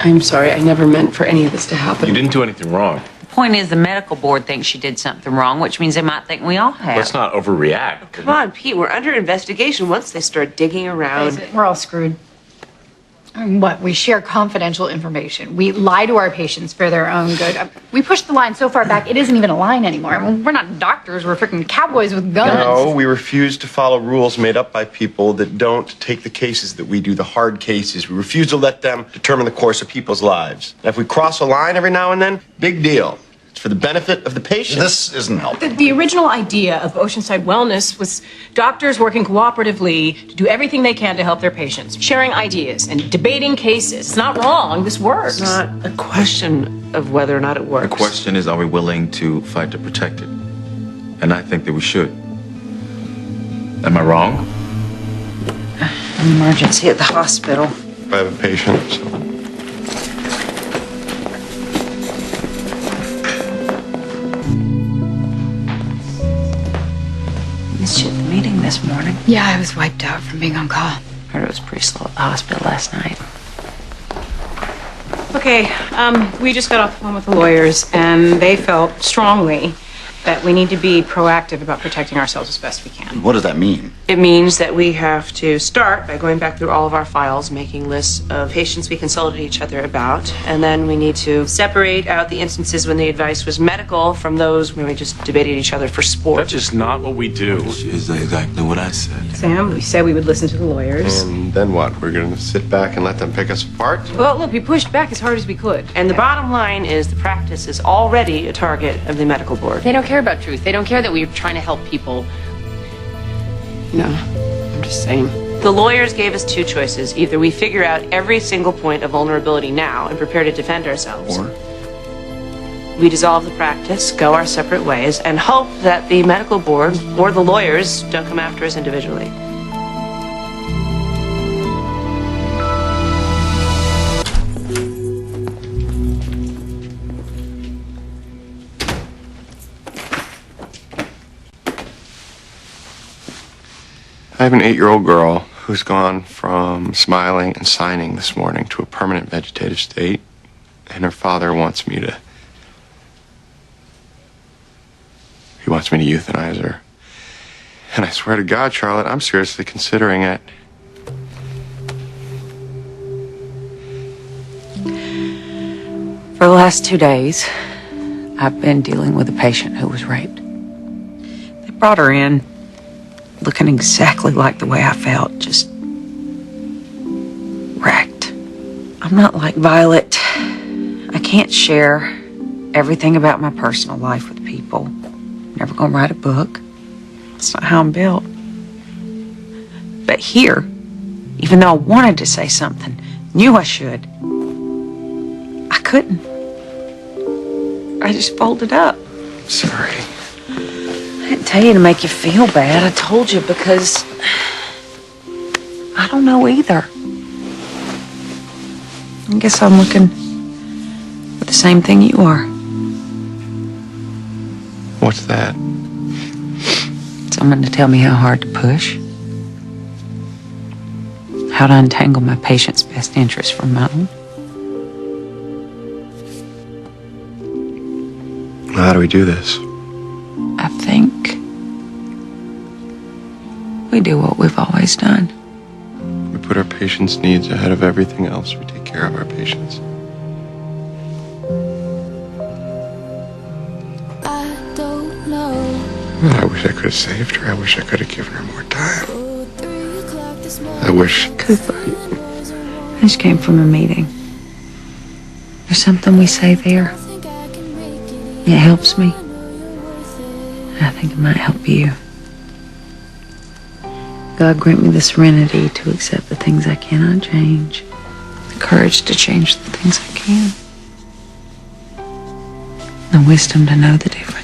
I'm sorry. I never meant for any of this to happen. You didn't do anything wrong. The point is the medical board thinks she did something wrong, which means they might think we all have. Let's not overreact. Come on, Pete. We're under investigation. Once they start digging around... We're all screwed. What? We share confidential information. We lie to our patients for their own good. We push the line so far back, it isn't even a line anymore. We're not doctors. We're freaking cowboys with guns. No, we refuse to follow rules made up by people that don't take the cases that we do, the hard cases. We refuse to let them determine the course of people's lives. And if we cross a line every now and then, big deal. It's for the benefit of the patient. This isn't helping. The original idea of Oceanside Wellness was doctors working cooperatively to do everything they can to help their patients, sharing ideas and debating cases. It's not wrong. This works. It's not a question of whether or not it works. The question is, are we willing to fight to protect it? And I think that we should. Am I wrong? An emergency at the hospital. I have a patient, so... Missed you at the meeting this morning. Yeah, I was wiped out from being on call. Heard it was pretty slow at the hospital last night. Okay, we just got off the phone with the lawyers, and they felt strongly that we need to be proactive about protecting ourselves as best we can. What does that mean? It means that we have to start by going back through all of our files, making lists of patients we consulted each other about, and then we need to separate out the instances when the advice was medical from those when we just debated each other for sport. That's just not what we do. Is exactly what I said. Sam, we said we would listen to the lawyers. And then what? We're going to sit back and let them pick us apart? Well, look, we pushed back as hard as we could. And the bottom line is the practice is already a target of the medical board. They don't care about truth. They don't care that we're trying to help people. No, I'm just saying. The lawyers gave us two choices. Either we figure out every single point of vulnerability now and prepare to defend ourselves. Or? We dissolve the practice, go our separate ways, and hope that the medical board or the lawyers don't come after us individually. I have an 8-year-old girl who's gone from smiling and signing this morning to a permanent vegetative state, and her father wants me to... He wants me to euthanize her. And I swear to God, Charlotte, I'm seriously considering it. For the last 2 days, I've been dealing with a patient who was raped. They brought her in looking exactly like the way I felt, just wrecked. I'm not like Violet. I can't share everything about my personal life with people. Never gonna write a book. That's not how I'm built. But here, even though I wanted to say something, knew I should, I couldn't. I just folded up. Sorry. I didn't tell you to make you feel bad. I told you because I don't know either. I guess I'm looking for the same thing you are. What's that? Someone to tell me how hard to push. How to untangle my patient's best interest from my own. How do we do this? I think we do what we've always done. We put our patients' needs ahead of everything else. We take care of our patients. I don't know. I wish I could have saved her. I wish I could have given her more time. I wish. Cooper, I just came from a meeting. There's something we say there. It helps me. I think it might help you. God grant me the serenity to accept the things I cannot change, the courage to change the things I can, the wisdom to know the difference.